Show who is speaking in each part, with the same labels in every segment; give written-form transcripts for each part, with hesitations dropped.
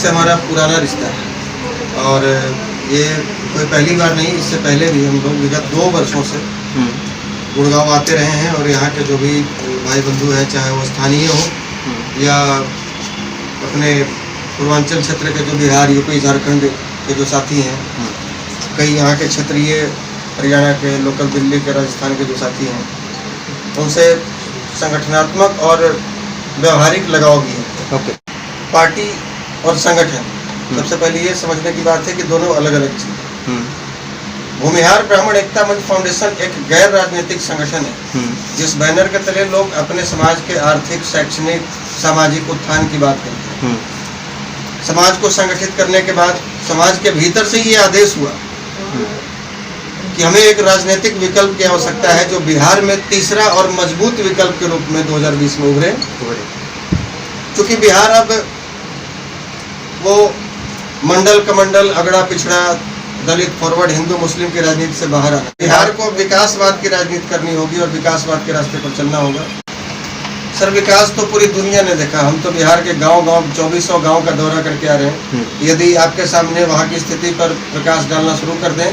Speaker 1: से हमारा पुराना रिश्ता है और ये कोई पहली बार नहीं, इससे पहले भी हम लोग विगत 2 वर्षों से गुड़गांव आते रहे हैं और यहाँ के जो भी भाई बंधु हैं, चाहे वो स्थानीय हो या अपने पूर्वांचल क्षेत्र के जो बिहार, यूपी, झारखंड के जो साथी हैं, कई यहाँ के क्षेत्रीय, हरियाणा के, लोकल दिल्ली के, राजस्थान के जो साथी हैं, उनसे संगठनात्मक और व्यवहारिक लगाव भी है। पार्टी और संगठन, सबसे पहले ये समझने की बात है कि दोनों अलग अलग चीज। भूमिहार ब्राह्मण एकता मंच फाउंडेशन एक गैर राजनीतिक संगठन है जिस बैनर के तले लोग अपने समाज के आर्थिक, शैक्षणिक, सामाजिक उत्थान की बात करते हैं। समाज को संगठित करने के बाद समाज के भीतर से ये आदेश हुआ कि हमें एक राजनीतिक विकल्प की आवश्यकता है जो बिहार में तीसरा और मजबूत विकल्प के रूप में 2020 में उभरे। क्योंकि बिहार अब वो मंडल कमंडल, अगड़ा पिछड़ा, दलित, फॉरवर्ड, हिंदू मुस्लिम की राजनीति से बाहर आना, बिहार को विकासवाद की राजनीति करनी होगी और विकासवाद के रास्ते पर चलना होगा। सर, विकास तो पूरी दुनिया ने देखा। हम तो बिहार के गांव-गांव 2400 गांव का दौरा करके आ रहे हैं। यदि आपके सामने वहां की स्थिति पर प्रकाश डालना शुरू कर दें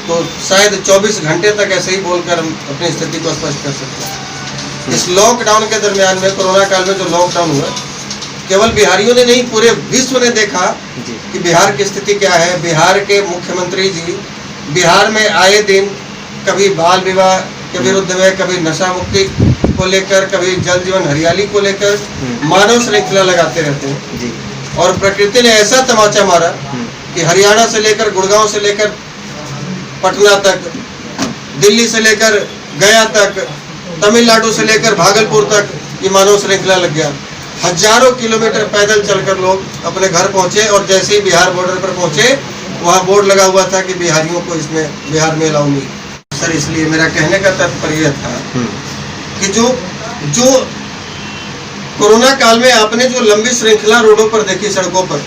Speaker 1: तो शायद 24 घंटे तक ऐसे ही बोलकर हम अपनी स्थिति को स्पष्ट कर सकते हैं। इस लॉकडाउन के दरमियान में, कोरोना काल में जो लॉकडाउन हुआ, केवल बिहारियों ने नहीं, पूरे विश्व ने देखा कि बिहार की स्थिति क्या है। बिहार के मुख्यमंत्री जी बिहार में आए दिन कभी बाल विवाह के विरुद्ध में, कभी नशा मुक्ति को लेकर, कभी जल जीवन हरियाली को लेकर मानव श्रृंखला लगाते रहते हैं। और प्रकृति ने ऐसा तमाचा मारा कि हरियाणा से लेकर, गुड़गांव से लेकर पटना तक, दिल्ली से लेकर गया तक, तमिलनाडु से लेकर भागलपुर तक ये मानव श्रृंखला लग गया। हजारों किलोमीटर पैदल चलकर लोग अपने घर पहुंचे और जैसे ही बिहार बॉर्डर पर पहुंचे, वहां बोर्ड लगा हुआ था कि बिहारियों को इसमें बिहार में अलाउ नहीं। सर, इसलिए मेरा कहने का तात्पर्य था कि जो कोरोना काल में आपने जो लंबी श्रृंखला रोडों पर देखी, सड़कों पर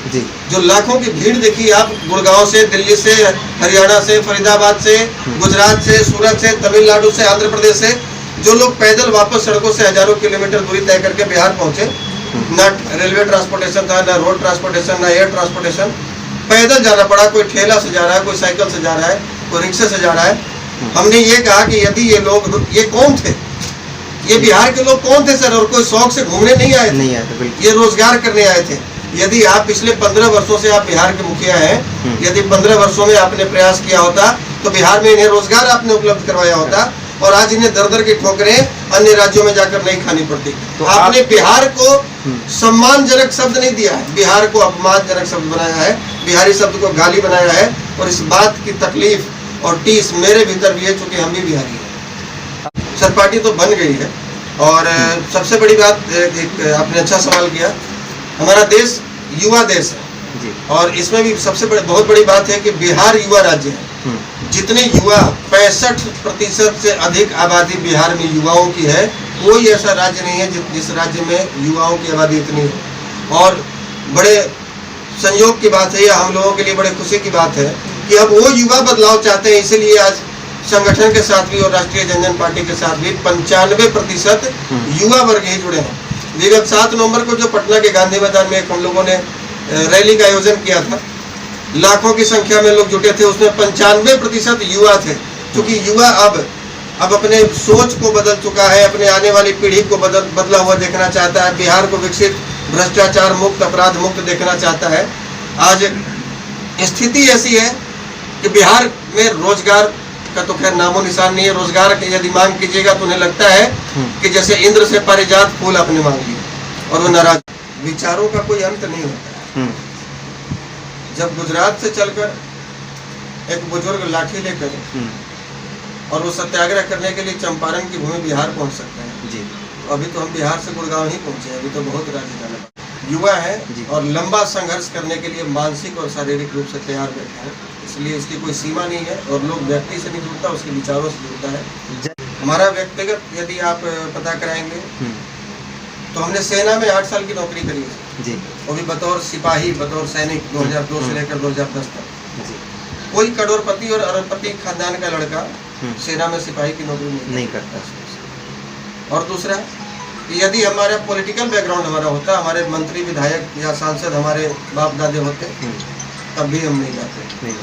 Speaker 1: जो लाखों की भीड़ देखी, आप गुड़गांव से, दिल्ली से, हरियाणा से, फरीदाबाद से, गुजरात से, सूरत से, तमिलनाडु से, आंध्र प्रदेश से, जो लोग पैदल वापस सड़कों से हजारों किलोमीटर दूरी तय करके बिहार पहुंचे, ना रेलवे ट्रांसपोर्टेशन था, ना रोड ट्रांसपोर्टेशन, ना एयर ट्रांसपोर्टेशन, पैदल जाना पड़ा। कोई ठेला से जा रहा है, कोई साइकिल से जा रहा है, कोई रिक्शे से जा रहा है। हमने ये कहा कि यदि ये लोग, ये कौन थे, ये बिहार के लोग कौन थे सर? और कोई शौक से घूमने नहीं आए थे, ये रोजगार करने आए थे। यदि आप पिछले 15 वर्षों से आप बिहार के मुखिया हैं, यदि 15 वर्षों में आपने प्रयास किया होता तो बिहार में इन्हें रोजगार आपने उपलब्ध करवाया होता और आज इन्हें दर दर की ठोकरें अन्य राज्यों में जाकर नहीं खानी पड़ती। तो आपने बिहार को सम्मानजनक शब्द नहीं दिया है, बिहार को अपमानजनक शब्द बनाया है, बिहारी शब्द को गाली बनाया है। और इस बात की तकलीफ और टीस मेरे भीतर भी है, क्योंकि हम भी बिहारी हैं। सर, पार्टी तो बन गई है और सबसे बड़ी बात, एक आपने अच्छा सवाल किया, हमारा देश युवा देश है और इसमें भी सबसे बहुत बड़ी बात है कि बिहार युवा राज्य है। जितने युवा, 65% से अधिक आबादी बिहार में युवाओं की है। कोई ऐसा राज्य नहीं है जिस राज्य में युवाओं की आबादी इतनी हो। और बड़े संयोग की बात है, या हम लोगों के लिए बड़े खुशी की बात है कि अब वो युवा बदलाव चाहते हैं। इसीलिए आज संगठन के साथ भी और राष्ट्रीय जनता पार्टी के साथ भी 95% युवा वर्ग ही जुड़े हैं। विगत 7 नवंबर को जो पटना के गांधी मैदान में हम लोगों ने रैली का आयोजन किया था, लाखों की संख्या में लोग जुटे थे, उसमें 95% युवा थे। क्योंकि युवा अब अपने सोच को बदल चुका है, अपने आने वाली पीढ़ी को बदला हुआ देखना चाहता है, बिहार को विकसित, भ्रष्टाचार मुक्त, अपराध मुक्त देखना चाहता है। आज स्थिति ऐसी है कि बिहार में रोजगार का तो खैर नामो निशान नहीं है। रोजगार की यदि मांग कीजिएगा तो उन्हें लगता है कि जैसे इंद्र से पारिजात फूल आपने मांग लिया और वो नाराज। विचारों का कोई अंत नहीं होता। जब गुजरात से चलकर एक बुजुर्ग लाठी लेकर और वो सत्याग्रह करने के लिए चंपारण की भूमि बिहार पहुंच सकते हैं जी, तो अभी तो हम बिहार से गुड़गांव ही पहुंचे, अभी तो बहुत राज्य जाना पड़ा। युवा है और लंबा संघर्ष करने के लिए मानसिक और शारीरिक रूप से तैयार बैठे हैं, इसलिए इसकी कोई सीमा नहीं है। और लोग व्यक्ति से नहीं जुड़ता, उसके विचारों से जुड़ता है। हमारा व्यक्तिगत यदि आप पता कराएंगे तो हमने सेना में 8 साल की नौकरी करी है जी, वो भी बतौर सिपाही, बतौर सैनिक 2002 से लेकर 2010 तक जी। कोई करोड़पति और अरबपति खानदान का लड़का सेना में सिपाही की नौकरी नहीं करता। और दूसरा, कि यदि हमारा पॉलिटिकल बैकग्राउंड हमारा होता, हमारे मंत्री विधायक या सांसद हमारे बाप दादे होते, तब भी हम नहीं जाते।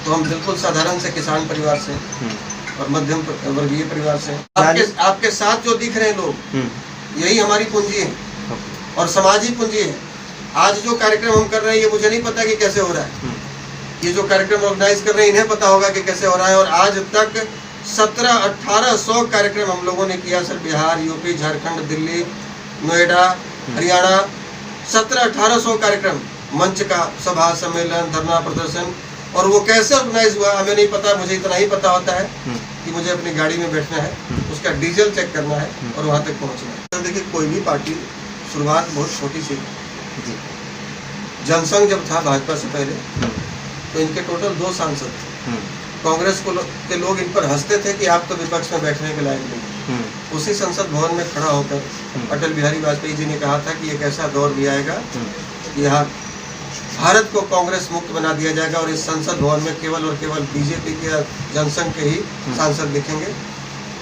Speaker 1: तो हम बिल्कुल साधारण से किसान परिवार से और मध्यम वर्गीय परिवार से। आपके साथ जो दिख रहे हैं लोग, यही हमारी पूंजी है और समाज ही पूंजी है। आज जो कार्यक्रम हम कर रहे हैं, ये मुझे नहीं पता कि कैसे हो रहा है। ये जो कार्यक्रम ऑर्गेनाइज कर रहे हैं, इन्हें पता होगा कि कैसे हो रहा है। और आज तक 1700-1800 कार्यक्रम हम लोगों ने किया सर। बिहार, यूपी, झारखंड, दिल्ली, नोएडा, हरियाणा, 1700-1800 कार्यक्रम, मंच का, सभा, सम्मेलन, धरना, प्रदर्शन। और वो कैसे ऑर्गेनाइज हुआ हमें नहीं पता। मुझे इतना ही पता होता है कि मुझे अपनी गाड़ी में बैठना है, उसका डीजल चेक करना है और वहाँ तक पहुँचना है। तो देखिए, कोई भी पार्टी शुरुआत बहुत छोटी सी। जनसंघ जब था भाजपा से पहले, तो इनके टोटल 2 सांसद थे। कांग्रेस के लोग इन पर हंसते थे कि आप तो विपक्ष में बैठने के लायक नहीं। उसी संसद भवन में खड़ा होकर अटल बिहारी वाजपेयी जी ने कहा था कि एक ऐसा दौर भी आएगा कि यहाँ भारत को कांग्रेस मुक्त बना दिया जाएगा और इस संसद भवन में केवल और केवल बीजेपी के, जनसंघ के ही सांसद दिखेंगे।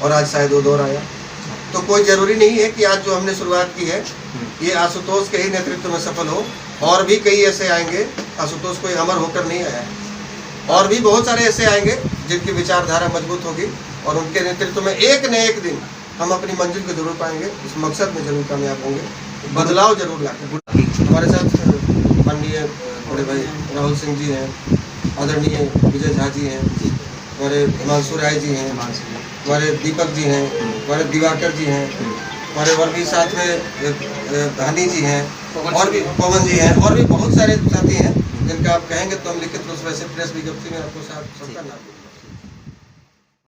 Speaker 1: और आज शायद वो दौर आया। तो कोई जरूरी नहीं है कि आज जो हमने शुरुआत की है ये आशुतोष के ही नेतृत्व में सफल हो। और भी कई ऐसे आएंगे। आशुतोष कोई अमर होकर नहीं आया है। और भी बहुत सारे ऐसे आएंगे जिनकी विचारधारा मजबूत होगी और उनके नेतृत्व में एक न एक दिन हम अपनी मंजिल को जरूर पाएंगे, इस मकसद में जरूर कामयाब होंगे, बदलाव जरूर लाएंगे। हमारे साथ माननीय बड़े भाई राहुल सिंह जी हैं, आदरणीय विजय झा जी हैं, हमारे हिमांशु राय जी हैं, हमारे दीपक जी हैं, हमारे दिवाकर जी हैं, हमारे और भी साथ में धानी जी हैं, और भी पवन जी हैं, और भी बहुत सारे साथी हैं जिनका आप कहेंगे तो हम लिखित रूप से प्रेस विज्ञप्ति में आपको सबका नाम